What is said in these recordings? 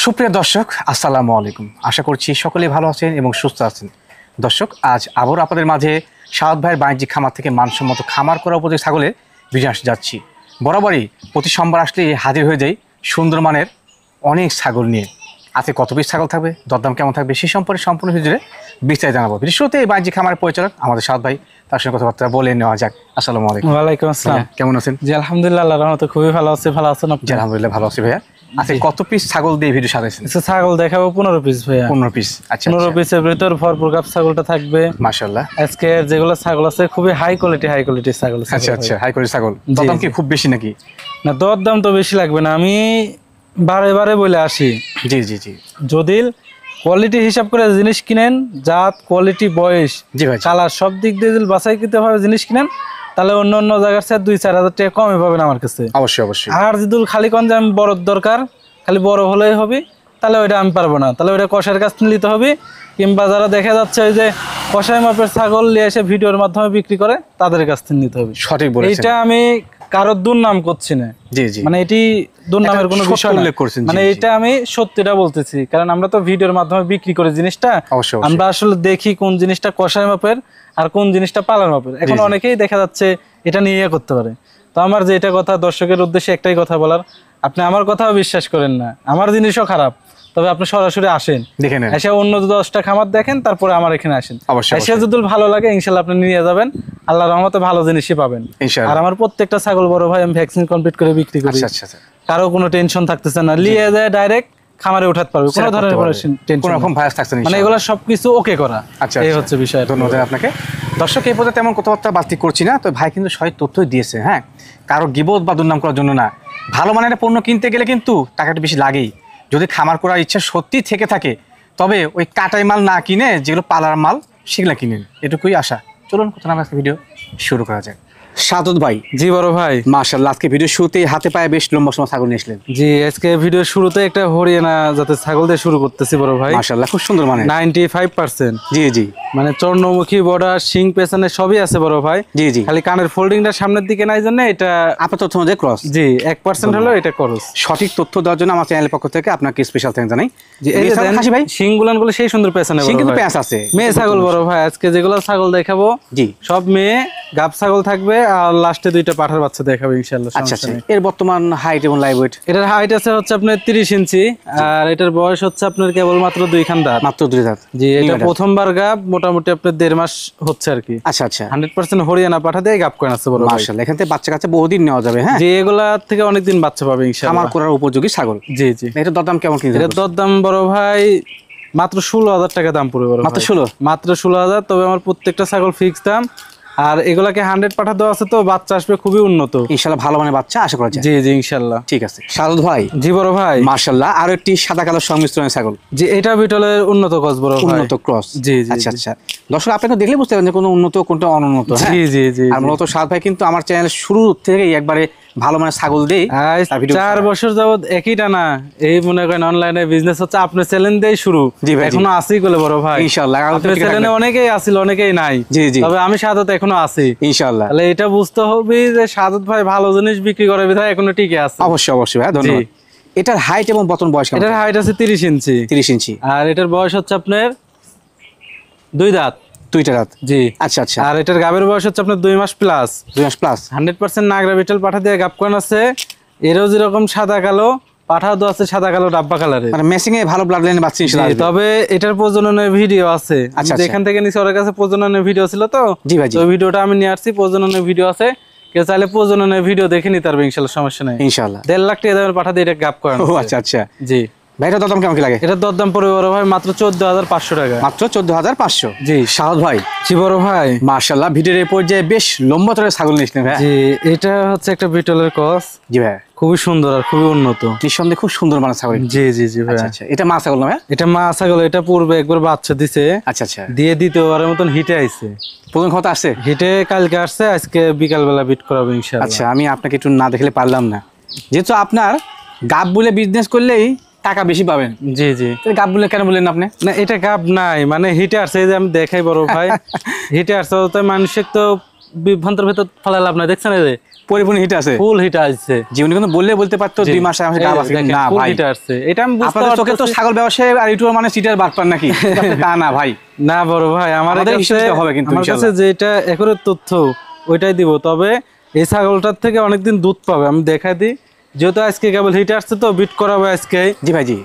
সুপ্রিয় দর্শক আসসালামু আলাইকুম। আশা করছি সকলেই ভালো আছেন এবং সুস্থ আছেন। দর্শক, আজ আবারও আপনাদের মাঝে সাউদ ভাইয়ের বাণিজ্যিক খামার থেকে মানসম্মত খামার করা উপযোগী ছাগলের ভিডিও আসতে যাচ্ছি। বরাবরই প্রতি সোমবার আসলে হাজির হয়ে যাই সুন্দর মানের অনেক ছাগল নিয়ে। আজকে কত পিস ছাগল থাকবে, দরদাম কেমন থাকবে, সেই সম্পর্কে সম্পূর্ণ ভিডিওতে বিস্তারিত জানাবো। শুরুতে এই বাণিজ্যিক খামারের পরিচালক আমাদের সাউদ ভাই, তার সঙ্গে কথাবার্তা বলে নেওয়া যাক। আসসালামু আলাইকুম। ওয়ালাইকুম আসসালাম। কেমন আছেন? জি আলহামদুলিল্লাহ, আল্লাহর রহমতে খুবই ভালো আছি। ভালো আছেন আপনি? জি আলহামদুলিল্লাহ ভালো আছি ভাইয়া। আচ্ছা, কত পিস ছাগল দিয়ে ভিডিও সাজাইছেন? ছাগল দেখাবো 15 পিস ভাইয়া। 15 পিস। আচ্ছা, 15 পিসের ভিতর ভরপুর গাব ছাগলটা থাকবে মাশাআল্লাহ। আজকে যেগুলো ছাগল আছে খুবই হাই কোয়ালিটির ছাগল। আচ্ছা আচ্ছা, হাই কোয়ালিটি ছাগল। দাম কি খুব বেশি নাকি? না, দরদাম তো বেশি লাগবে না, আমি বারে বারে বলে আসি। জি জি জি। যদি কোয়ালিটি হিসাব করে জিনিস কিনেন, জাত, কোয়ালিটি, বয়স, জি ভাই, কালার সব দিক দিয়ে যদি বাছাইকৃত ভাবে জিনিস কিনেন, তাহলে অন্য অন্য জায়গার সাথে 2-4 হাজার টাকা কমে পাবেন আমার কাছে। অবশ্যই অবশ্যই। আর যদি খালি কোন যে আমি বড় দরকার, খালি বড় হলেই হবে, তাহলে ওইটা আমি পারবো না। তাহলে ওইটা কষার কাছ থেকে নিতে হবে, কিংবা যারা দেখা যাচ্ছে ওই যে কষাই মাপের ছাগল নিয়ে এসে ভিডিওর মাধ্যমে বিক্রি করে, তাদের কাছ থেকে নিতে হবে। সঠিক বলেছেন। এইটা আমি কারোর দুর্নাম করছি না। জি জি। মানে এটি দুর্নামের কোনো বিষয় না, মানে এটা আমি সত্যিটা বলতেছি। কারণ আমরা তো ভিডিওর মাধ্যমে বিক্রি করে জিনিসটা, আমরা আসলে দেখি কোন জিনিসটা কষাই মাপের আর কোন জিনিসটা পালার মাপের। এখন অনেকেই দেখা যাচ্ছে এটা নিয়ে করতে পারে। তো আমার যে এটা কথা দর্শকের উদ্দেশ্যে একটাই কথা বলার, আপনি আমার কথাও বিশ্বাস করেন না, আমার জিনিসও খারাপ, তবে আপনি সরাসরি আসেন, এসে অন্য 10টা খামার দেখেন, তারপরে আমার এখানে আসেন। এসে যদি ভালো লাগে ইনশাল্লাহ আপনি নিয়ে যাবেন, আল্লাহর রহমতে ভালো জিনিসই পাবেন। আর আমার প্রত্যেকটা ছাগল বড় ভাই আমি ভ্যাকসিন কমপ্লিট করে বিক্রি করি। কারো কোনো টেনশন থাকতেছে না, নিয়ে যায় ডাইরেক্ট খামারে উঠাতে পারবে, কোনো ধরনের কোনো রকম ভাইরাস থাকছে না, মানে এগুলো সবকিছু ওকে করা। এই হচ্ছে বিষয়। ধন্যবাদ আপনাকে। দর্শক, এই পর্যন্ত তেমন কথাবার্তা বাড়তি করছি না, তো ভাই কিন্তু সঠিক তথ্যই দিয়েছে। হ্যাঁ, কারো গিবত বা দুর্নাম করার জন্য না। ভালো মানের পণ্য কিনতে গেলে কিন্তু টাকাটা বেশি লাগেই। যদি খামার করার ইচ্ছা সত্যি থেকে থাকে, তবে ওই কাটাই মাল না কিনে যেগুলো পালার মাল সেগুলো কিনেন, এটুকুই আশা। চলুন কথা না আজকে ভিডিও শুরু করা যাক। সাদত ভাই। জি বড় ভাই। মাশাআল্লাহ, আজকে ভিডিও শুরুতেই হাতে পায়ে বেশ লম্বা সময় ছাগল নিয়ে আসলেন। জি, আজকে ভিডিও শুরুতে একটা হরিয়ানা জাতের ছাগল দিয়ে শুরু করতেছি বড় ভাই। মাশাআল্লাহ, খুব সুন্দর, মানে 95%। জি জি। মানে চর্ণমুখী, বর্ডার, শিং পেছনে সবই আছে বড় ভাই। জি জি। খালি কানের ফোল্ডিংটা সামনের দিকে নাই জন্য এটা আপনার তথ্য অনুযায়ী ক্রস। জি, 1% হলো এটা ক্রস। সঠিক তথ্য দেওয়ার জন্য আমার চ্যানেলের পক্ষ থেকে আপনাকে স্পেশাল থ্যাঙ্কস জানাই। জি, এই যে হাসি ভাই, শিংগুলান গুলো সেই সুন্দর পেছনে বড় ভাই। কিন্তু প্যাঁচ আছে, মেয়ে ছাগল বড় ভাই। আজকে যেগুলো ছাগল দেখাবো জি সব মেয়ে গাব ছাগল থাকবে, আর লাস্টে 2টা পাঠার বাচ্চা দেখাবো ইনশাআল্লাহ। আচ্ছা আচ্ছা। এর বর্তমান হাইট এবং লাইভ ওয়েট? এটার হাইট আছে হচ্ছে আপনার 30 ইঞ্চি, আর এটার বয়স হচ্ছে আপনার কেবল মাত্র 2 খান দাঁত। মাত্র 2 দাঁত। জি, এটা প্রথমবার গাব, মোটামুটি আপনার 1.5 মাস হচ্ছে আর কি। আচ্ছা আচ্ছা। 100% হরিয়ানা পাঠা দিয়ে গাব করে আছে বড় ভাই। মাশাআল্লাহ, এখান থেকে বাচ্চা কাচ্চা বহুদিন নেওয়া যাবে। হ্যাঁ, জি, এগুলা থেকে অনেকদিন বাচ্চা পাবে ইনশাআল্লাহ। খামার করার উপযোগী ছাগল। জি জি। এটা দরদাম কেমন কিনছেন? এর দরদাম বড় ভাই মাত্র 16,000 টাকা দাম পড়বে বড় ভাই। মাত্র 16,000। তবে আমার প্রত্যেকটা ছাগল ফিক্স দাম, আর এগুলাকে 100 পাঠা দেওয়া আছে, তো বাচ্চা আসবে খুবই উন্নত ইনশাআল্লাহ, ভালো মানের বাচ্চা আশা করা যায়। জি জি ইনশাআল্লাহ। ঠিক আছে সাদত ভাই। জি বড় ভাই। মাশাআল্লাহ, আর একটি সাদা কালো সংমিশ্রণের ছাগল। জি, এটা বিটলের উন্নত ক্রস বড় ভাই। উন্নত ক্রস। জি জি। আচ্ছা আচ্ছা। দর্শক, আপনি তো দেখলে বুঝতে পারবেন যে কোন উন্নত কোনটা অনুন্নত। জি জি জি। আর মূলত সাদত ভাই কিন্তু আমার চ্যানেল শুরু থেকেই একবারে ভালো মানের ছাগল দেই। 4 বছর যাবত একই টানা এই মনে করেন অনলাইনে বিজনেস হচ্ছে, আপনার চ্যানেল দিয়েই শুরু, এখনো আছি বলে বড় ভাই ইনশাআল্লাহ। আপনার চ্যানেলে অনেকেই আছিল, অনেকেই নাই। জি জি। তবে আমি সাদত এখনো আছি ইনশাআল্লাহ। তাহলে এটা বুঝতে হবে যে সাদত ভাই ভালো জিনিস বিক্রি করে বিধায় এখনো টিকে আছে। অবশ্যই অবশ্যই ভাই, ধন্যবাদ। এটার হাইট এবং বর্তমান বয়স কেমন? এটার হাইট আছে 30 ইঞ্চি। 30 ইঞ্চি। আর এটার বয়স হচ্ছে আপনার 2 দাঁত। 2টা দাঁত। জি। আচ্ছা আচ্ছা। আর এটার গাবের বয়স হচ্ছে আপনার 2 মাস প্লাস। 2 মাস প্লাস। 100% নাগরা বিটল পাঠা দিয়ে গাব করানো আছে। এরও যেরকম সাদা কালো পাঠাও তো আছে, সাদা কালো ডাব্বা কালারের, মানে মেসিং এ ভালো ব্লাড লাইনের বাচ্চা ইনশাআল্লাহ। তবে এটার প্রজননের ভিডিও আছে, আমি যেখান থেকে নিছি ওর কাছে প্রজননের ভিডিও ছিল, তো জি ভাই, ওই ভিডিওটা আমি নিয়ে আসছি। প্রজননের ভিডিও আছে, কেউ চাইলে প্রজননের ভিডিও দেখে নিতে পারবে ইনশাআল্লাহ, সমস্যা নাই ইনশাআল্লাহ। 1.5 লাখ টাকা দামের পাঠা দিয়ে এটা গাব করানো। ও আচ্ছা আচ্ছা। জি ভাই, এটা দরদাম কেমন কি লাগে? এটার দরদাম পড়বে বড় ভাই মাত্র 14,500 টাকা। মাত্র 14,500। জি সাদত ভাই। জি বড় ভাই। মাশাআল্লাহ, ভিডিওর এই পর্যায়ে বেশ লম্বা তরের ছাগল নিয়েছিলেন ভাই। জি, এটা হচ্ছে একটা বিটলের ক্রস। জি ভাই, খুবই সুন্দর আর খুবই উন্নত। নিঃসন্দেহে খুব সুন্দর মানের ছাগল। জি জি জি ভাই। আচ্ছা, এটা মা ছাগল না ভাই? এটা মা ছাগল। এটা পূর্বে একবার বাচ্চা দিছে। আচ্ছা আচ্ছা। দিয়ে দ্বিতীয়বারের মতন হিটে আইছে। প্রথম কথা আসছে হিটে কালকে আসছে, আজকে বিকাল বেলা বিট করাবো ইনশাআল্লাহ। আচ্ছা, আমি আপনাকে একটু না দেখলে পারলাম না, যেহেতু আপনার গাব বলে বিজনেস করলেই টাকা বেশি পাবেন। জি জি। গাব বলে কেন বললেন আপনি? না, এটা গাব নাই, মানে হিটে আসছে, এই যে আমি দেখাই বড় ভাই হিটে আসছে, তো মানুষের তো বিভ্রান্তের ভেতর ফেলা লাভ নাই। দেখছেন এই যে পরিপূর্ণ হিট আছে, ফুল হিট আছে। জীবনে কিন্তু বললে বলতে পারতো 2 মাস আমার গাব আছে, না ভাই হিট আছে। এটা আমি বুঝতে আপনাদের চোখে তো ছাগল ব্যবসায়ী আর ইউটিউবার মানে সিটার বাটপার নাকি? তা না ভাই, না বড় ভাই, আমার কাছে হবে কিন্তু আমার কাছে যেটা একুরেট তথ্য ওইটাই দিব। তবে এই ছাগলটার থেকে অনেকদিন দুধ পাবে, আমি দেখাই দিই। যেহেতু আজকে কেবল হিট আসছে তো বিট করাবো আজকে। জি ভাই জি,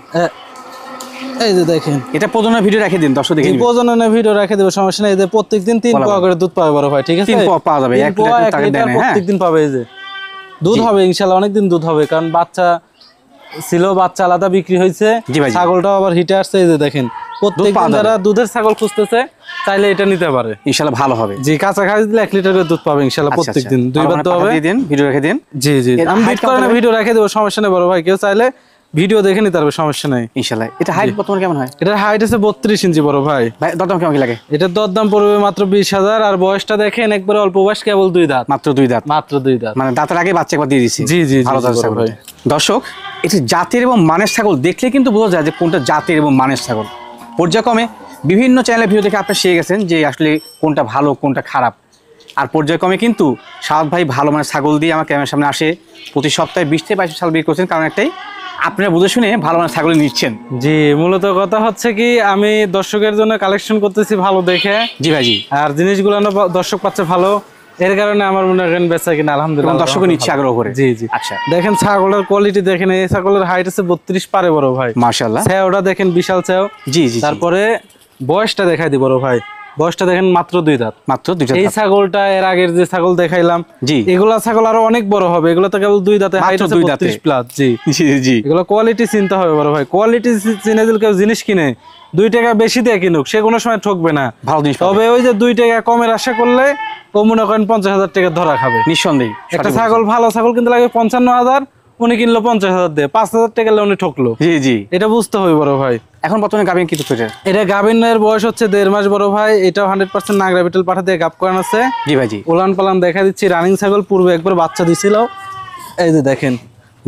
এই যে দেখেন, এটা প্রজননের ভিডিও রেখে দিন, দর্শক দেখে নিন। প্রজননের ভিডিও রেখে দেব, সমস্যা নেই। এই প্রত্যেকদিন 3 পোয়া করে দুধ পাবে বড় ভাই, ঠিক আছে? 3 পোয়া পাওয়া যাবে, 1 লিটার টাকা দেন। হ্যাঁ, প্রত্যেকদিন পাবে। এই যে দুধ হবে ইনশাআল্লাহ, অনেকদিন দুধ হবে, কারণ বাচ্চা ছিল, বাচ্চা আলাদা বিক্রি হয়েছে, ছাগলটাও আবার হিটে আসছে। এই যে দেখেন, প্রত্যেকদিন যারা দুধের ছাগল খুঁজতেছে চাইলে এটা নিতে পারে, ইনশাআল্লাহ ভালো হবে। জি, কাঁচা খাই দিলে 1 লিটার করে দুধ পাবে ইনশাআল্লাহ প্রত্যেকদিন। 2 বার তো হবে। ভিডিও রেখে দিন। জি জি, আমি বিট করে ভিডিও রেখে দেব, সমস্যা নেই বড় ভাই। কেউ চাইলে ভিডিও দেখে নিতে পারবে, সমস্যা নাই ইনশাআল্লাহ। এটা হাইট বর্তমানে কেমন হয়? এটার হাইট আছে 32 ইঞ্চি বড় ভাই। ভাই দরদাম কেমন কি লাগে? এটার দরদাম পড়বে মাত্র 20,000। আর বয়সটা দেখেন, একবারে অল্প বয়স, কেবল 2 দাঁত, মাত্র 2 দাঁত, মাত্র 2 দাঁত, মানে দাঁতের আগে বাচ্চা একবার দিয়ে দিছি। জি জি, ভালো জাতের ছাগল। দর্শক, এটি জাতের এবং মানের ছাগল দেখলে কিন্তু বোঝা যায় যে কোনটা জাতের এবং মানের ছাগল। পর্যায়ক্রমে বিভিন্ন চ্যানেলের ভিডিও দেখে আপনারা শিখে গেছেন যে আসলে কোনটা ভালো কোনটা খারাপ। আর পর্যায়ক্রমে কিন্তু সাদ ভাই ভালো মানের ছাগল দিয়ে আমার ক্যামেরার সামনে আসে, প্রতি সপ্তাহে 20 থেকে 22 ছাগল বিক্রি করছেন। কারণ একটাই, আপনারা বুঝে শুনে ভালো মানের ছাগল নিচ্ছেন। জি, মূলত কথা হচ্ছে কি, আমি দর্শকের জন্য কালেকশন করতেছি ভালো দেখে। জি ভাই জি, আর জিনিসগুলো দর্শক পাচ্ছে ভালো, এর কারণে আমার মনে হয় বেচা কিনা আলহামদুলিল্লাহ দর্শক নিচ্ছে আগ্রহ করে। জি জি, আচ্ছা দেখেন ছাগলের কোয়ালিটি দেখেন। এই ছাগলের হাইট আছে 32 পারে বড় ভাই, মাশাআল্লাহ। ছাওটা দেখেন বিশাল ছাও। জি জি, তারপরে বয়সটা দেখাই দি বড় ভাই, বয়সটা দেখেন মাত্র 2 দাঁত, মাত্র 2 দাঁত। এই ছাগলটা এর আগের যে ছাগল দেখাইলাম, জি, এগুলা ছাগল আরো অনেক বড় হবে। এগুলো তো কেবল 2 দাঁতে, হাইট আছে 32 প্লাস। জি জি জি, এগুলো কোয়ালিটি চিন্তা হবে বড় ভাই। কোয়ালিটি চিনে দিলে কেউ জিনিস কিনে 2 টাকা বেশি দিয়ে কিনুক, সে কোনো সময় ঠকবে না, ভালো জিনিস। তবে ওই যে 2 টাকা কমের আশা করলে ও মনে করেন 50,000 টাকা ধরা খাবে নিঃসন্দেহে। একটা ছাগল, ভালো ছাগল কিনতে লাগে 55,000, উনি কিনলো 50,000 দিয়ে, 5,000 টাকা উনি ঠকলো। জি জি, এটা বুঝতে হবে বড় ভাই। এখন বর্তমানে গাভিন কি তো এটা গাভিনের বয়স হচ্ছে 1.5 মাস বড় ভাই। এটাও 100% নাগরা বিটল পাঠা দিয়ে গাব করানো আছে। জি ভাই জি, উলান পালান দেখা দিচ্ছি। রানিং ছাগল, পূর্বে একবার বাচ্চা দিছিল। এই যে দেখেন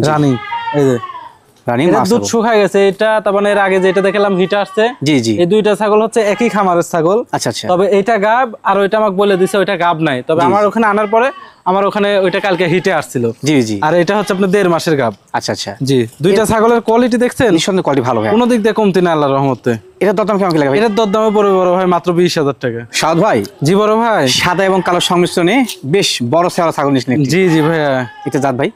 রানিং, এই যে দুধ শুকায় গেছে। এটা তার মানে এর আগে যেটা দেখালাম হিট আসছে। জি জি, এই 2টা ছাগল হচ্ছে একই খামারের ছাগল। আচ্ছা আচ্ছা, তবে এটা গাব আর ওইটা আমাকে বলে দিছে ওইটা গাব নাই। তবে আমার ওখানে আনার পরে আমার ওখানে ওইটা কালকে হিটে আসছিল। জি জি, আর এটা হচ্ছে আপনার 1.5 মাসের গাব। আচ্ছা আচ্ছা, জি। 2টা ছাগলের কোয়ালিটি দেখছেন, নিঃসন্দেহে কোয়ালিটি ভালো হয়, কোনো দিক দিয়ে কমতি না আল্লাহর রহমতে। এটার দরদাম কেমন লাগে ভাই? এটার দরদামে পড়বে বড় ভাই মাত্র 20,000 টাকা। সাদ ভাই, জি বড় ভাই, সাদা এবং কালো সংমিশ্রণে বেশ বড় সেরা ছাগল নিছেন। জি জি ভাইয়া, এটা জাত ভাই?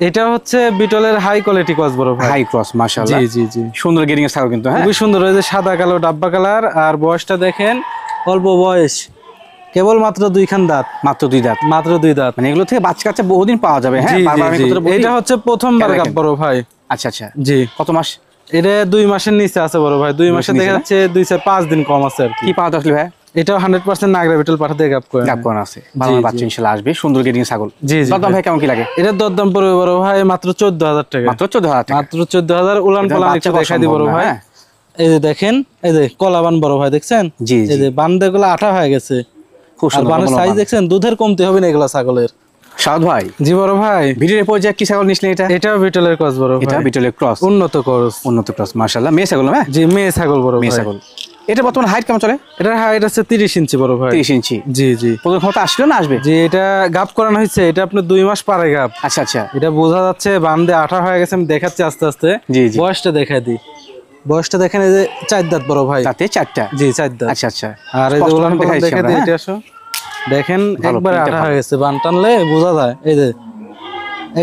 এটা হচ্ছে বিটলের হাই কোয়ালিটি ক্রস বড় ভাই, হাই ক্রস মাশাআল্লাহ। জি জি জি, সুন্দর গেরিং এর ছাগল কিন্তু, হ্যাঁ খুবই সুন্দর। ওই যে সাদা কালো ডাব্বা কালার। আর বয়সটা দেখেন, অল্প বয়স, কেবল মাত্র 2 খান দাঁত, মাত্র 2 দাঁত, মাত্র 2 দাঁত। মানে এগুলো থেকে বাচ্চা কাচ্চা বহুদিন পাওয়া যাবে। হ্যাঁ, এটা হচ্ছে প্রথমবার গাব বড় ভাই। আচ্ছা আচ্ছা, জি। কত মাস? এটা 2 মাসের নিচে আছে বড় ভাই। 2 মাসে দেখা যাচ্ছে 2-5 দিন কম আছে আর কি। পাওয়া যাচ্ছে ভাই? এটাও 100% নাগরা বিটল পাঠা দিয়ে গাব করা আছে। ভালো বাচ্চা ইনশাআল্লাহ আসবে, সুন্দর গেরিং ছাগল। জি জি, দরদাম ভাই কেমন কি লাগে? এটার দরদাম পড়বে বড় ভাই মাত্র 14,000 টাকা। মাত্র 14,000 টাকা, মাত্র 14,000। উলান পালান একটু দেখাই দি বড় ভাই। এই যে দেখেন, এই যে কলাবান বড় ভাই দেখছেন? জি জি, এই যে বানদেগুলো আঠা হয়ে গেছে। খুব সুন্দর বানের সাইজ দেখছেন? দুধের কমতি হবে না এগুলা ছাগলের। সাদ ভাই, জি বড় ভাই, ভিডিওর পর্যায়ে কি ছাগল নিছিলেন? এটা এটাও বিটলের ক্রস বড় ভাই। এটা বিটলের ক্রস, উন্নত ক্রস, উন্নত ক্রস মাশাআল্লাহ। মেয়ে ছাগল? হ্যাঁ জি, মেয়ে ছাগল বড় ভাই, মেয়ে ছাগল। এটা বর্তমানে হাইট কেমন চলে? এটার হাইট আছে 30 ইঞ্চি বড় ভাই। 30 ইঞ্চি, জি জি। প্রথম ক্ষমতা আসলো না আসবে? জি, এটা গাব করানো হয়েছে। এটা আপনার 2 মাস পারে গাব। আচ্ছা আচ্ছা, এটা বোঝা যাচ্ছে বান্দে আঠা হয়ে গেছে। আমি দেখাচ্ছি আস্তে আস্তে। জি জি, বয়সটা দেখাই দিই। বয়সটা দেখেন, এই যে 4 দাঁত বড় ভাই। তাতে 4টা? জি 4 দাঁত। আচ্ছা আচ্ছা, আর এই যে উলান পালান দেখাই দিই। এটা আসো দেখেন, একবারে আঠা হয়ে গেছে। বান টানলে বোঝা যায়। এই যে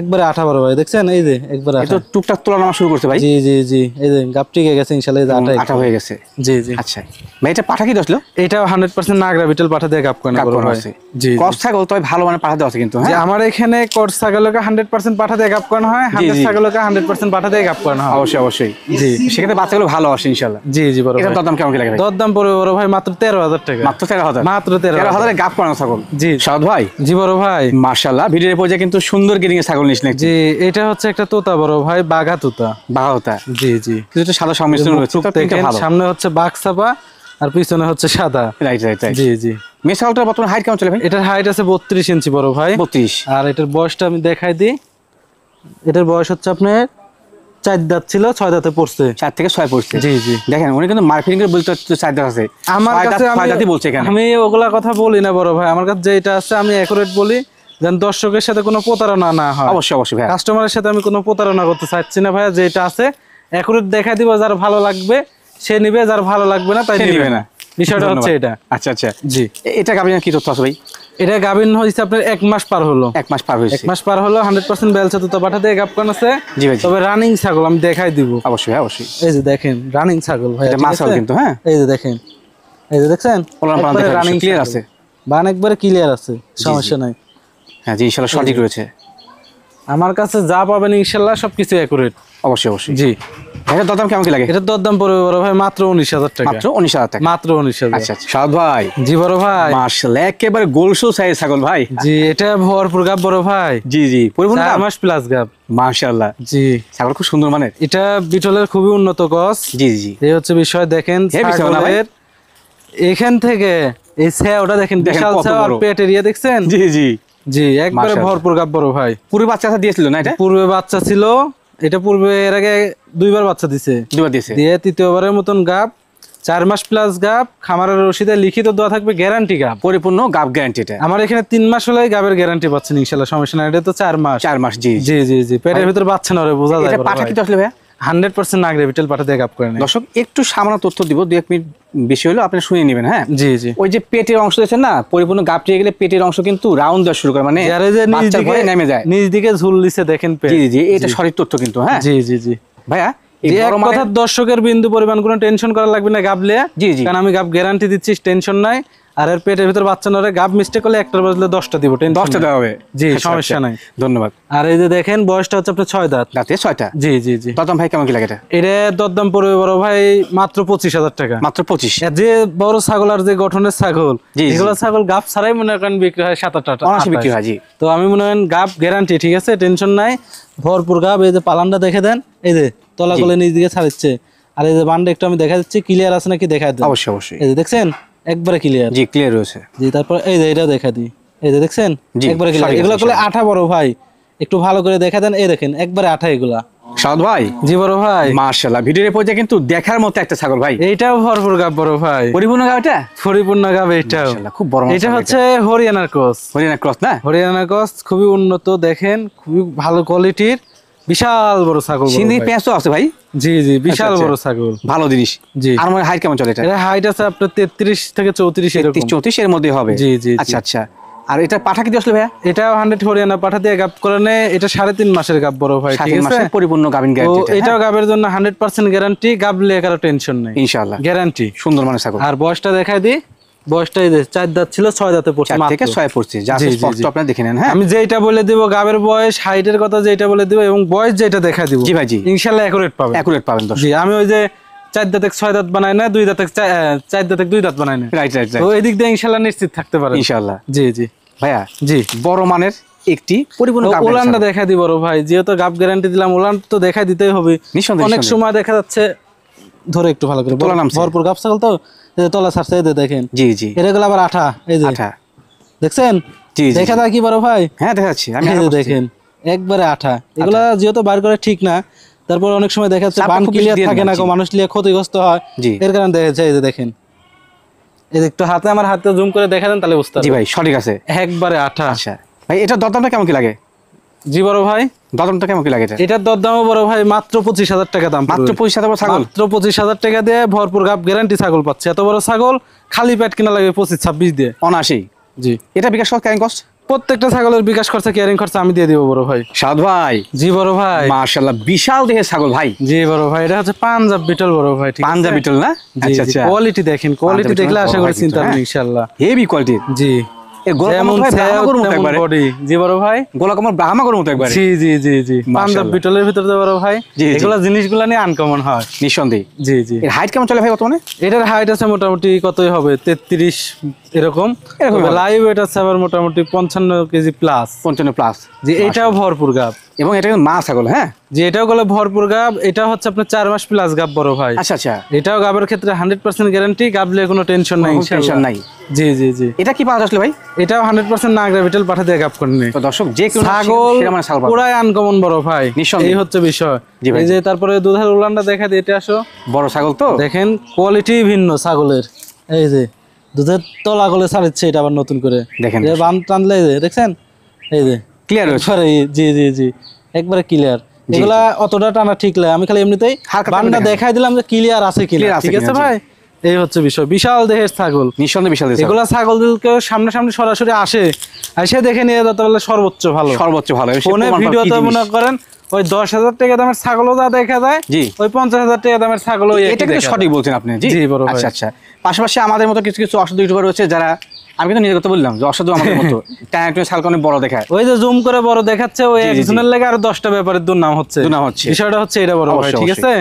একবারে আঠা বড় ভাই দেখছেন? এই যে একবারে আঠা। এটা টুকটাক তোলা নামা শুরু করছে ভাই। জি জি জি, এই যে গাব টিকে গেছে ইনশাআল্লাহ। এই যে আঠা হয়ে গেছে। জি জি, আচ্ছা ভাই। এটা পাঠা কি দছলো? এটাও 100% নাগরা বিটল পাঠা দিয়ে গাব করানো বড় ভাই। জি, ক্রস ছাগল তবে ভালো মানে পাঠা দেওয়া আছে কিন্তু। হ্যাঁ, আমার এখানে ক্রস ছাগলকে 100% পাঠা দিয়ে গাব করানো হয়, 100 ছাগলকে 100% পাঠা দিয়ে গাব করানো হয়। অবশ্যই অবশ্যই, জি। সেক্ষেত্রে বাচ্চাগুলো ভালো আসে ইনশাআল্লাহ। জি জি বড় ভাই। এটার দরদাম কেমন কি লাগে ভাই? দরদাম পড়বে বড় ভাই মাত্র 13,000 টাকা। মাত্র 13,000? মাত্র 13,000 এ গাব করানো ছাগল। জি সাদ ভাই, জি বড় ভাই, মাশাআল্লাহ। ভিডিওর পর্যায়ে কিন্তু সুন্দর গেরিং এর ছাগল নিছিলেন। জি, এটা হচ্ছে একটা তোতা বড় ভাই, বাঘা তোতা। বাঘা তোতা, জি জি। এটা সাদা সংমিশ্রণ রয়েছে। সামনে হচ্ছে বাঘ ছাপা আর পিছনে হচ্ছে সাদা। রাইট রাইট রাইট, জি জি। মেয়ে ছাগলটার বর্তমানে হাইট কেমন চলে ভাই? এটার হাইট আছে 32 ইঞ্চি বড় ভাই। 32। আর এটার বয়সটা আমি দেখাই দিই। এটার বয়স হচ্ছে আপনার 4 দাঁত ছিল, 6 দাঁতে পড়ছে। 4 থেকে 6 পড়ছে। জি জি, দেখেন উনি কিন্তু মার্কেটিং করে বলতে 4 দাঁত আছে। আমার কাছে 6 দাঁতই বলছে কেন? আমি ওগুলা কথা বলি না বড় ভাই। আমার কাছে যেটা আছে আমি একুরেট বলি। যেন দর্শকের সাথে কোনো প্রতারণা না হয়। অবশ্যই অবশ্যই ভাই, কাস্টমারের সাথে আমি কোনো প্রতারণা করতে চাচ্ছি না ভাইয়া। যেটা আছে একুরেট দেখাই দিব, যার ভালো লাগবে সে নিবে, যার ভালো লাগবে না তাই নিবে না। বিষয়টা হচ্ছে এটা। আচ্ছা আচ্ছা জি, এটা গাবিন কি তথ্য আছে ভাই? এটা গাবিন হয়েছে আপনার 1 মাস পার হলো। 1 মাস পার হয়েছে। 1 মাস পার হলো, 100% বেলচা তো পাঠা দিয়ে গাব কান আছে। জি ভাই, তবে রানিং ছাগল আমি দেখাই দিব। অবশ্যই অবশ্যই। এই যে দেখেন রানিং ছাগল ভাই, এটা মাছাল কিন্তু। হ্যাঁ, এই যে দেখেন, এই যে দেখছেন রানিং ক্লিয়ার আছে, বান একবারে ক্লিয়ার আছে, সমস্যা নাই। হ্যাঁ জি, ইনশাআল্লাহ সঠিক রয়েছে। আমার কাছে যা পাবেন ইনশাআল্লাহ সবকিছু একুরেট। অবশ্যই অবশ্যই। জি, এটা দরদাম কেমন কি লাগে? এটা দরদাম পড়বে বড় ভাই মাত্র 19,000 টাকা। মাত্র 19,000 টাকা? মাত্র 19,000। আচ্ছা আচ্ছা। সাদ ভাই। জি বড় ভাই। মাশাআল্লাহ, একেবারে গোলশো সাইজ ছাগল ভাই। জি, এটা ভরপুর গাব বড় ভাই। জি জি, পরিপূর্ণ 4 মাস প্লাস গাব। মাশাআল্লাহ। জি, ছাগল খুব সুন্দর মানের। এটা বিটলের খুবই উন্নত গছ। জি জি, এই হচ্ছে বিষয়। দেখেন ছাগলের এখান থেকে এই ছাওটা দেখেন, বিশাল ছাও আর পেট এরিয়া দেখছেন? জি জি জি, একবারে ভরপুর গাব বড় ভাই। পূর্বে বাচ্চা দিয়েছিল না? এটা পূর্বে বাচ্চা ছিল, এটা পূর্বে এর আগে 2বার বাচ্চা দিছে। 2বার দিয়েছে, দিয়ে তৃতীয়বারের মতন গাব। 4 মাস প্লাস গাব। খামারের রসিদে লিখিত দেওয়া থাকবে, গ্যারান্টি গাব, পরিপূর্ণ গাব গ্যারান্টি। এটা আমার এখানে 3 মাস হলে গাবের গ্যারান্টি পাচ্ছেন ইনশাআল্লাহ, সমস্যা নাই। এটা তো 4 মাস। 4 মাস। জি জি জি জি, পেটের ভিতর বাচ্চা নরে বোঝা যায়। এটা পাঠা কি আসলে ভাই? 100% নাগরে বিটেল পাঠা দিয়ে গাব করে নেয়। দর্শক একটু সামান্য তথ্য দিব, 2-1 মিনিট বেশি হলো আপনি শুনে নেবেন। হ্যাঁ জি জি, ওই যে পেটের অংশ দেখছেন না, পরিপূর্ণ গাব পেয়ে গেলে পেটের অংশ কিন্তু রাউন্ড দেওয়া শুরু করে, মানে নিজ দিকে নেমে যায়, নিজ দিকে ঝুল দিছে দেখেন পেট। জি জি, এটা সঠিক তথ্য কিন্তু। হ্যাঁ জি জি জি ভাইয়া, দর্শকের বিন্দু পরিমাণ কোনো টেনশন করা লাগবে না গাবলে। জি জি, কারণ আমি গাব গ্যারান্টি দিচ্ছি, টেনশন নাই। আর এর পেটের ভিতর বাচ্চা নরে, গাব মিস্টেক করলে 1টা বদলে 10টা দিব, 10টা দেওয়া হবে। জি, সমস্যা নাই। ধন্যবাদ। আর এই যে দেখেন বয়সটা হচ্ছে আপনার 6 দাঁত। দাঁতে 6টা? জি জি জি। দরদাম ভাই কেমন কি লাগে? এটা দরদাম পড়বে বড় ভাই মাত্র 25,000 টাকা। মাত্র 25? যে বড় ছাগল আর যে গঠনের ছাগল, এগুলো ছাগল গাব ছাড়াই মনে করেন বিক্রি হয় 7-8 অনাসি বিক্রি হয়। জি, তো আমি মনে করেন গাব গ্যারান্টি, ঠিক আছে, টেনশন নাই, ভরপুর গাব। এই যে পালানটা দেখে দেন, এই যে তলা গলে নিচ দিকে ছাড়ছে। আর এই যে বান্ডা একটু আমি দেখা দিচ্ছি, ক্লিয়ার আছে নাকি দেখা দেন। অবশ্যই অবশ্যই। এই যে দেখছেন একবারে ক্লিয়ার। জি, ক্লিয়ার রয়েছে। জি, তারপর এই যে এটা দেখা দিই, এই যে দেখছেন একবারে ক্লিয়ার। এগুলো করলে আঠা বড় ভাই, একটু ভালো করে দেখা দেন। এই দেখেন একবারে আঠা এগুলা। সাদ ভাই। জি বড় ভাই। মাশাআল্লাহ, ভিডিওর পর্যায়ে কিন্তু দেখার মতো একটা ছাগল ভাই। এইটাও ভরপুর গাব বড় ভাই, পরিপূর্ণ গাব। এটা পরিপূর্ণ গাব। এইটাও খুব বড়। এটা হচ্ছে হরিয়ানার ক্রস। হরিয়ানা ক্রস না? হরিয়ানার ক্রস, খুবই উন্নত। দেখেন খুবই ভালো কোয়ালিটির, বিশাল বড় ছাগল। সিন্ধি পেঁয়াজও আছে ভাই? জি জি, বিশাল বড় ছাগল, ভালো জিনিস। জি। আর আমার হাইট কেমন চলে? এটা হাইট আছে আপনার 33 থেকে 34 এরকম। 34 এর মধ্যে হবে? জি জি। আচ্ছা আচ্ছা। আর এটা পাঠা কি আসলে ভাইয়া? এটাও 100 হরিয়ানা পাঠা দিয়ে গাব করে নেয়। এটা 3.5 মাসের গাব বড় ভাই, ঠিক আছে, পরিপূর্ণ গাবিন গ্যারান্টি। এটাও গাবের জন্য 100% গ্যারান্টি। গাব লিয়ে কারো টেনশন নেই, ইনশাআল্লাহ গ্যারান্টি। সুন্দর মানের ছাগল। আর বয়সটা দেখাই দিই, বয়সটা এই যে 4 দাঁত ছিল, 6 দাঁতে পড়ছে, 4 থেকে 6 পড়ছে। যা স্পষ্ট আপনারা দেখে নেন। হ্যাঁ, আমি যেটা বলে দিব গাবের বয়স, হাইটের কথা যেটা বলে দিব এবং বয়স যেটা দেখাই দিব, জি ভাই জি, ইনশাআল্লাহ একুরেট পাবেন। একুরেট পাবেন দর্শক। জি, আমি ওই যে 4 দাঁতে 6 দাঁত বানাই না, 2 দাঁতে 4 দাঁতে 2 দাঁত বানাই না। Right right. তো এদিক দিয়ে ইনশাআল্লাহ নিশ্চিত থাকতে পারেন ইনশাআল্লাহ। জি জি ভাইয়া, জি, বড় মানের একটি পরিপূর্ণ গাব ওলানটা দেখাই দিব বড় ভাই, যেহেতু গাব গ্যারান্টি দিলাম, ওলান তো দেখাই দিতেই হবে। অনেক সময় দেখা যাচ্ছে, ধরে একটু ভালো করে, ভরপুর গাব ছাগল তো, তলা ছাড়ছে, এই দেখেন। জি জি, এগুলো আবার আঠা, এই যে আঠা দেখছেন? জি, দেখা যায় কি বড় ভাই? হ্যাঁ দেখাচ্ছি আমি। দেখেন একবারে আঠা। এগুলা যেহেতু বার করে ঠিক না, তারপর অনেক সময় দেখা যাচ্ছে বান ক্লিয়ার থাকে না, মানুষ লিয়ে ক্ষতিগ্রস্ত হয়, এর কারণে দেখা যায়। এই যে দেখেন, এই একটু হাতে, আমার হাতে জুম করে দেখা দেন, তাহলে বুঝতে পারবেন। জি ভাই, সঠিক আছে, একবারে আঠা। আচ্ছা ভাই, এটা দরদামটা কেমন কি লাগে? জি বড় ভাই, দরদামটা কেমন কি লাগে? এটার দরদামও বড় ভাই মাত্র 25,000 টাকা দাম। মাত্র 25,000 ছাগল? মাত্র 25,000 টাকা দিয়ে ভরপুর গাব গ্যারান্টি ছাগল পাচ্ছে। এত বড় ছাগল খালি পেট কিনা লাগবে 25-26 দিয়ে, অনাসি। জি, এটা বিকাশ ক্যারিং কস্ট? প্রত্যেকটা ছাগলের বিকাশ খরচা, ক্যারিং খরচা আমি দিয়ে দিব বড় ভাই। সাদ ভাই। জি বড় ভাই। মাশাআল্লাহ, বিশাল দেহের ছাগল ভাই। জি বড় ভাই, এটা হচ্ছে পাঞ্জাব বিটল বড় ভাই। পাঞ্জাব বিটল না? আচ্ছা আচ্ছা, কোয়ালিটি দেখেন, কোয়ালিটি দেখলে আশা করি চিন্তা নেই ইনশাআল্লাহ, হেভি কোয়ালিটি। জি, পাঞ্জাব বিটলের ভিতরে বড় ভাই, এগুলা জিনিসগুলা নিয়ে আনকমন হয় নিঃসন্দেহে। জি জি। এর হাইট কেমন চলে ভাই বর্তমানে? এটার হাইট আছে মোটামুটি কতই হবে, 33 এরকম। লাইভ ওয়েট আছে আবার মোটামুটি 55 কেজি প্লাস। 55 প্লাস। জি, এটাও ভরপুর গাব এবং এটা মা ছাগল। হ্যাঁ জি, এটাও গেলে ভরপুর গাব। এটা হচ্ছে আপনার 4 মাস প্লাস গাব বড় ভাই। আচ্ছা আচ্ছা। এটাও গাবের ক্ষেত্রে 100% গ্যারান্টি, গাবলে কোনো টেনশন নাই, টেনশন নাই। জি জি জি। এটা কি পাওয়া যাচ্ছে ভাই? এটাও 100% নাগরা বিটল পাঠা দিয়ে গাব করে নি। তো দর্শক, যে কোনো ছাগল পুরাই আনকমন বড় ভাই, এই হচ্ছে বিষয়। এই যে তারপরে দুধের উলানটা দেখা দিই, এটা আসো, বড় ছাগল তো দেখেন, কোয়ালিটি ভিন্ন ছাগলের। এই যে দুধের তলা গলে ছাড়ছে, এটা আবার নতুন করে দেখেন, বান টানলে দেখছেন এই যে ক্লিয়ার হচ্ছে। জি জি জি একবারে ক্লিয়ার। এগুলা অতটা টানা ঠিক লাগে, আমি খালি এমনিতেই বান্না দেখাই দিলাম যে ক্লিয়ার আছে কিনা, ঠিক আছে ভাই। এই হচ্ছে বিষয়, বিশাল দেহের ছাগল, নিঃসন্দেহে বিশাল দেহের। এগুলা ছাগলকে সামনাসামনি সরাসরি আসে দেখে নিয়ে যেতে পারলে সর্বোচ্চ ভালো, সর্বোচ্চ ভালো। ফোনে ভিডিওতে মনে করেন ওই 10,000 টাকা দামের ছাগলও যা দেখা যায়, ওই 50,000 টাকা দামের ছাগলও এটা কিন্তু সঠিক বলছেন আপনি। জি বড় ভাই। আচ্ছা আচ্ছা, পাশাপাশি আমাদের মতো কিছু কিছু অসাধু ইউটিউবার রয়েছে যারা, আমি কিন্তু নিজের কথা বললাম যে অসাধু আমাদের মতো টাইম ছাগল অনেক বড় দেখায়, ওই যে জুম করে বড় দেখাচ্ছে, ওই একজনের লাগে আরো 10টা ব্যাপারের দুর্নাম হচ্ছে। বিষয়টা হচ্ছে এটা বড় ভাই, ঠিক আছে।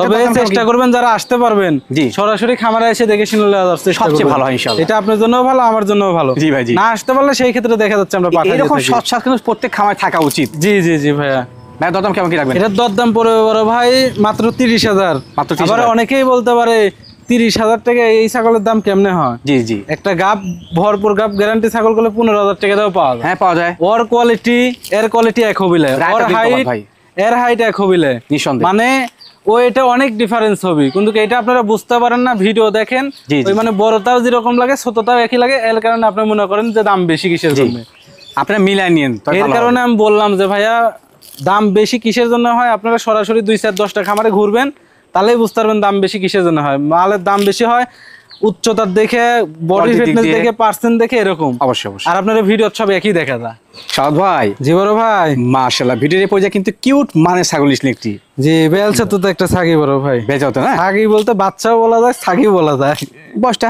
তবে চেষ্টা করবেন যারা আসতে পারবেন সরাসরি খামারে এসে দেখে শুনে যাওয়ার চেষ্টা করবেন, সবচেয়ে ভালো হয় ইনশাআল্লাহ। এটা আপনার জন্যও ভালো, আমার জন্যও ভালো। জি ভাই জি। না আসতে পারলে সেই ক্ষেত্রে দেখা যাচ্ছে আমরা পাঠাই, এরকম সৎ সাথ কিন্তু প্রত্যেক খামারে থাকা উচিত। জি জি জি ভাইয়া। ভাই দরদাম কেমন কি রাখবেন? এটার দরদাম পড়বে বড় ভাই মাত্র 30,000। আবার অনেকেই বলতে পারে 30,000 টাকা এই ছাগলের দাম কেমনে হয়? জি জি, একটা গাব ভরপুর গাব গ্যারান্টি ছাগল করলে 15,000 টাকা দাও পাওয়া যায়। হ্যাঁ পাওয়া যায়। ওর কোয়ালিটি এর কোয়ালিটি এক হবিলে, ওর হাইট এর হাইট এক হবিলে, মানে ও এটা অনেক ডিফারেন্স হবে, কিন্তু এটা আপনারা বুঝতে পারেন না, ভিডিও দেখেন ওই মানে বড়টাও যেরকম লাগে ছোটটাও একই লাগে, এর কারণে আপনি মনে করেন যে দাম বেশি কিসের জন্য, আপনারা মিলাই নিয়েন। এর কারণে আমি বললাম যে ভাইয়া দাম বেশি কিসের জন্য হয়, আপনারা সরাসরি 2-4-10টা খামারে ঘুরবেন, তাহলেই বুঝতে পারবেন দাম বেশি কিসের জন্য হয়। মালের দাম বেশি হয় উচ্চতার দেখে, বডি ফিটনেস দেখে, পার্সেন্ট দেখে, এরকম। অবশ্যই অবশ্যই। আর আপনারা ভিডিও সব একই দেখা যায়। সাদ ভাই। জি বড় ভাই। মাশাআল্লাহ, ভিডিওর এই পর্যায়ে কিন্তু কিউট মানে ছাগল নিছেন একটি। জি, বেলচা তো একটা ছাগি বড় ভাই। বেলচা তো না? ছাগি বলতে বাচ্চাও বলা যায়, ছাগি বলা যায়। বয়সটা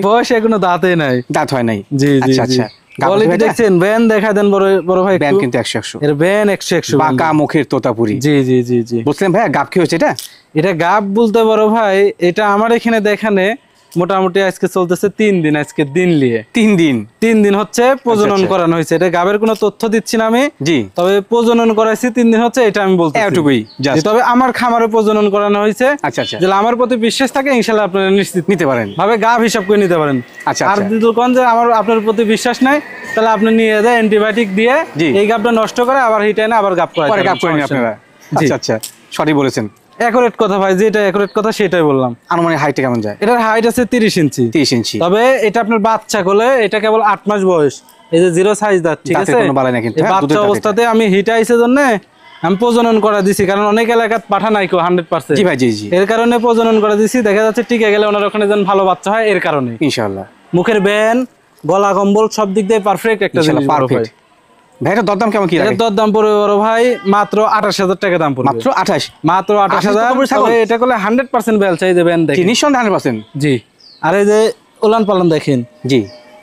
বয়স এখনো দাঁতে নাই, দাঁত হয় নাই। জি জি আচ্ছা আচ্ছা। কোয়ালিটি দেখছেন, ব্যান দেখা দেন বড় ভাই। ব্যান কিন্তু 100 এর ব্যান 100 বাঁকা মুখের তোতাপুরি। জি জি জি জি। বুঝলেন ভাই, গাব কি হচ্ছে এটা? এটা গাব বলতে বড় ভাই, এটা আমার এখানে দেখানে মোটামুটি আজকে চলতেছে 3 দিন, আজকে দিন নিয়ে 3 দিন হচ্ছে প্রজনন করানো হয়েছে। এটা গাবের কোনো তথ্য দিচ্ছি না আমি, জি, তবে প্রজনন করাইছি 3 দিন হচ্ছে, এটা আমি বলতে এতটুকুই। তবে আমার খামারে প্রজনন করানো হয়েছে। আচ্ছা আচ্ছা, যদি আমার প্রতি বিশ্বাস থাকে ইনশাআল্লাহ আপনারা নিশ্চিত নিতে পারেন, ভাবে গাব হিসাব করে নিতে পারেন। আচ্ছা, আর যদি কোন যে আমার আপনার প্রতি বিশ্বাস নাই, তাহলে আপনি নিয়ে যায় অ্যান্টিবায়োটিক দিয়ে এই গাবটা নষ্ট করে আবার হিট এনে আবার গাব করাই, পরে গাব করে নিন আপনারা। আচ্ছা আচ্ছা, সঠিক বলেছেন, একুরেট কথা ভাই, যেটা একুরেট কথা সেটাই বললাম। আনুমানিক হাইট কেমন যায়? এটার হাইট আছে 30 ইঞ্চি। 30 ইঞ্চি। তবে এটা আপনার বাচ্চা কোলে, এটা কেবল 8 মাস বয়স, এই যে জিরো সাইজ দাঁত, ঠিক আছে। কোনো বালাই না কিন্তু, বাচ্চা অবস্থাতে আমি হিট আইছে জন্য আমি প্রজনন করা দিছি, কারণ অনেক এলাকাত পাঠা নাই কো 100%। জি ভাই জি জি। এর কারণে প্রজনন করা দিছি, দেখা যাচ্ছে টিকে গেলে ওনার ওখানে যেন ভালো বাচ্চা হয়, এর কারণে ইনশাআল্লাহ। মুখের ব্যান, গলা কম্বল সব দিক দিয়ে পারফেক্ট একটা জিনিস। পারফেক্ট ভাই। এটা দরদাম কেমন কি লাগে? এর দরদাম পড়বে বড় ভাই মাত্র 28,000 টাকা দাম পড়বে। মাত্র 28? মাত্র 28,000। এটা করলে 100% বেল চাই দেবেন, দেখেন নিঃসন্দেহে 100%। জি। আর এই যে উলান পালন দেখেন। জি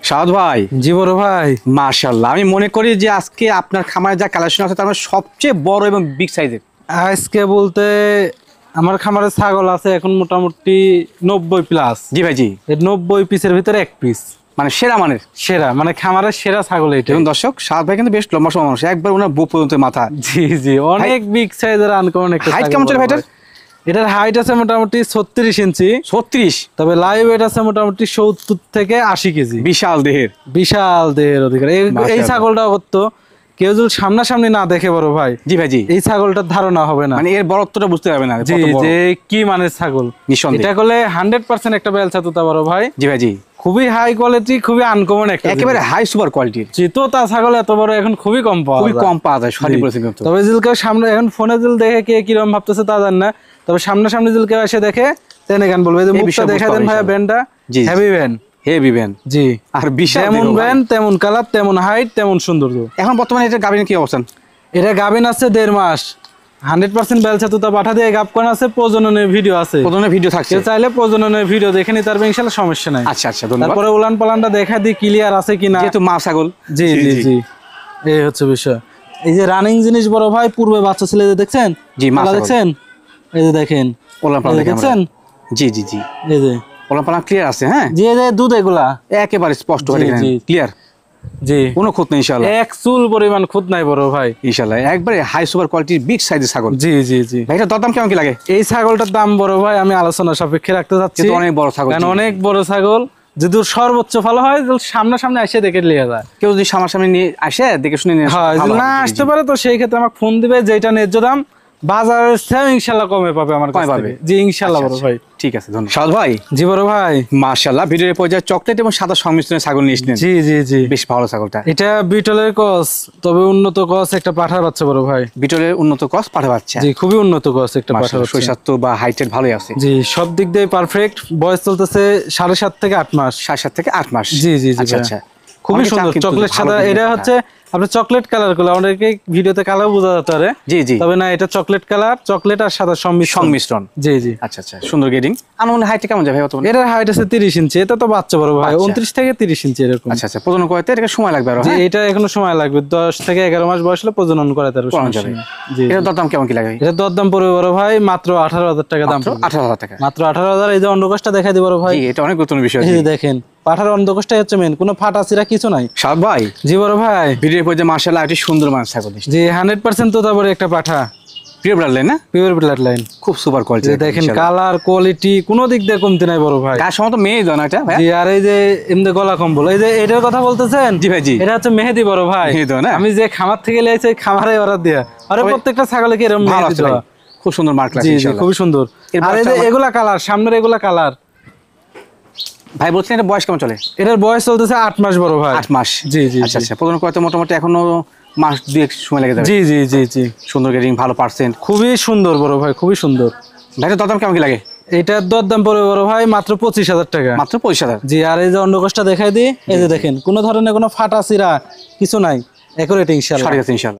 সাদ ভাই। জি বড় ভাই। মাশাআল্লাহ, আমি মনে করি যে আজকে আপনার খামারে যা কালেকশন আছে তার মধ্যে সবচেয়ে বড় এবং বিগ সাইজের। আজকে বলতে আমার খামারে ছাগল আছে এখন মোটামুটি 90 প্লাস। জি ভাই জি। এর 90 পিসের ভিতরে 1 পিস, মানে সেরা, মানে সেরা, মানে খামারের সেরা ছাগল এটা। এবং দর্শক, সাদ ভাই কিন্তু বেশ লম্বা সময় মানুষ, একবার ওনার বুক পর্যন্ত মাথা। জি জি, অনেক বিগ সাইজের আনকমন একটা। হাইট কেমন চলে ভাইটার? এটার হাইট আছে মোটামুটি 36 ইঞ্চি। 36? তবে লাইভ ওয়েট আছে মোটামুটি 70 থেকে 80 কেজি। বিশাল দেহের, বিশাল দেহের অধিকার এই ছাগলটাও করতো। কেউ যদি সামনাসামনি না দেখে বড় ভাই, জি ভাই জি, এই ছাগলটার ধারণা হবে না, মানে এর বড়ত্বটা বুঝতে পারবে না জি, যে কি মানের ছাগল। এটা করলে 100% একটা বেলচা তোতা বড় ভাই। জি ভাই জি, খুবই হাই কোয়ালিটি, খুবই আনকমন একটা, একেবারে হাই সুপার কোয়ালিটির। জি, তোতা ছাগল এত বড় এখন খুবই কম পাওয়া যায়, সঠিক বলেছেন। তবে জিলকে সামনে এখন ফোনে জিল দেখে কে কিরকম ভাবতেছে তা জান না, তবে সামনাসামনি জিলকে এসে দেখে তেনে গান বলবে। মুখটা দেখা দেন ভাইয়া, ব্যান্ডটা হেভি ব্যান্ড, হেভি ব্যান। জি, আর বিশাল যেমন ব্যান তেমন কালার, তেমন হাইট, তেমন সৌন্দর্য। এখন বর্তমানে এটা গাবিনের কি অবস্থান? এটা গাবিন আছে 1.5 মাস, 100% বেলচা তোতা পাঠা দিয়ে গাব করা আছে, প্রজননের ভিডিও আছে, প্রজননের ভিডিও থাকছে, কেউ চাইলে প্রজননের ভিডিও দেখে নিতে পারবে ইনশাআল্লাহ, সমস্যা নাই। আচ্ছা আচ্ছা, ধন্যবাদ। তারপরে উলান পালানটা দেখা দি ক্লিয়ার আছে কিনা, যেহেতু মা ছাগল। জি জি জি, এই হচ্ছে বিষয়। এই যে রানিং জিনিস বড় ভাই, পূর্বে বাচ্চা ছেলে দেখছেন? জি, মা দেখছেন, এই যে দেখেন উলান পালান দেখছেন। জি জি জি, এই যে উলান পালান ক্লিয়ার আছে। হ্যাঁ জি, এই যে দুধ এগুলা একেবারে স্পষ্ট হয়ে গেছে, ক্লিয়ার। জি, কোনো খুঁত নেই ইনশাআল্লাহ, এক চুল পরিমাণ খুঁত নাই বড় ভাই ইনশাআল্লাহ, একবারে হাই সুপার কোয়ালিটির বিগ সাইজের ছাগল। জি জি জি ভাই, এটা দাম কেমন কি লাগে? এই ছাগলটার দাম বড় ভাই আমি আলোচনা সাপেক্ষে রাখতে যাচ্ছি, অনেক বড় ছাগল, কারণ অনেক বড় ছাগল। যদি সর্বোচ্চ ভালো হয় সামনাসামনি এসে দেখে নিয়ে যায়, কেউ যদি সামনাসামনি নিয়ে আসে দেখে শুনে নিয়ে না আসতে পারে, তো সেই ক্ষেত্রে আমাকে ফোন দিবে, যেটা ন্যায্য দাম বাজারের চেয়ে ইনশাআল্লাহ কমে পাবে আমার কাছে থেকে। জি ইনশাআল্লাহ বড় ভাই। ঠিক আছে, ধন্যবাদ। সাদ ভাই। জি বড় ভাই। মাশাআল্লাহ, ভিডিওর পর্যায়ে চকলেট এবং সাদা সংমিশ্রণে ছাগল নিয়ে এসেছেন। জি জি জি, বেশ ভালো ছাগলটা। এটা বিটলের ক্রস, তবে উন্নত ক্রস, একটা পাঠার বাচ্চা বড় ভাই। বিটলের উন্নত ক্রস পাঠা বাচ্চা। জি খুবই উন্নত ক্রস একটা পাঠার বাচ্চা। শৈশাত্য বা হাইটের ভালোই আছে। জি সব দিক দিয়ে পারফেক্ট। বয়স চলতেছে 7.5 থেকে 8 মাস। 7.5 থেকে 8 মাস। জি জি জি, আচ্ছা আচ্ছা, খুবই সুন্দর চকলেট সাদা। এটা হচ্ছে আপনার চকলেট কালার গুলো, অনেকে ভিডিওতে কালার বোঝা যেতে পারে। জি জি, তবে না, এটা চকলেট কালার, চকলেট আর সাদা সংমিশ্রণ। জি জি, আচ্ছা আচ্ছা, সুন্দর গ্রেডিং। আনুমানিক হাইট কেমন যাবে বর্তমানে? এটার হাইট আছে 30 ইঞ্চি। এটা তো বাচ্চা বড় ভাই, 29 থেকে 30 ইঞ্চি এরকম। আচ্ছা আচ্ছা, প্রজনন করতে এটা সময় লাগবে আরো? জি এটা এখনো সময় লাগবে, 10 থেকে 11 মাস বয়স হলে প্রজনন করাতে পারবে। জি, এর দরদাম কেমন কি লাগে? এটা দরদাম পড়বে বড় ভাই মাত্র 18,000 টাকা দাম। 18,000 টাকা, মাত্র 18,000। এই যে অন্ডকোষটা দেখাই দিই বড় ভাই। জি, এটা অনেক গুরুত্বপূর্ণ বিষয়। এই যে দেখেন, পাঠার অন্ডকোষটাই হচ্ছে মেন, কোনো ফাটা চিরা কিছু নাই। সাদ ভাই। জি বড় ভাই। ভিডিওর পর্যায়ে মাশাআল্লাহ একটি সুন্দর মাছ ছাগল। জি 100% তোতাপুরি একটা পাঠা, পিওর ব্লাড লাইন না? পিওর ব্লাড লাইন, খুব সুপার কোয়ালিটি। দেখেন কালার কোয়ালিটি কোনো দিক দিয়ে কমতি নাই বড় ভাই। গাছ সম্ভবত মেয়ে দাও না এটা ভাই? জি, আর এই যে এমনি গলা কম্বল, এই যে এটার কথা বলতেছেন? জি ভাই জি, এটা হচ্ছে মেহেদি বড় ভাই। মেহেদি দাও না? আমি যে খামার থেকে লিয়েছি খামারে অর্ডার দিয়া, আরে প্রত্যেকটা ছাগলে কি এরকম মেহেদি দেওয়া। খুব সুন্দর মার্ক লাগে জি জি, ইনশাআল্লাহ। খুবই সুন্দর। আর এই যে এগুলা কালার, সামনের এগুলা কালার। ভাই বলছেন এটা বয়স কেমন চলে? এটার বয়স চলতেছে 8 মাস বড় ভাই। 8 মাস। জি জি, আচ্ছা আচ্ছা, প্রজনন করতে মোটামুটি এখনো মাস 2 সময় লেগে যাবে। জি জি জি জি, সুন্দর গ্রেডিং, ভালো পার্সেন্ট, খুবই সুন্দর বড় ভাই, খুবই সুন্দর। ভাইটা দরদাম কেমন কি লাগে? এটার দরদাম পড়বে বড় ভাই মাত্র 25,000 টাকা। মাত্র 25,000। জি, আর এই যে অন্ডকোষটা দেখাই দিই, এই যে দেখেন কোনো ধরনের কোনো ফাটা চিরা কিছু নাই, একুরেট ইনশাআল্লাহ। সঠিক আছে ইনশাআল্লাহ।